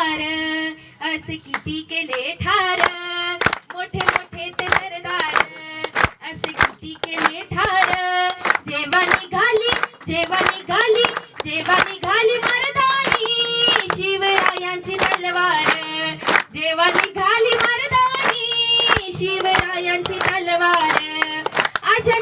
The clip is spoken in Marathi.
सरदार, असे किती केले ठार, मोठे मोठे ते सरदार, असे किती केले ठार. जेव्हा निघाली जेव्हा निघाली जेव्हा निघाली मर्दानी शिवरायांची तलवार, जेव्हा निघाली मर्दानी शिवरायांची तलवार. अशा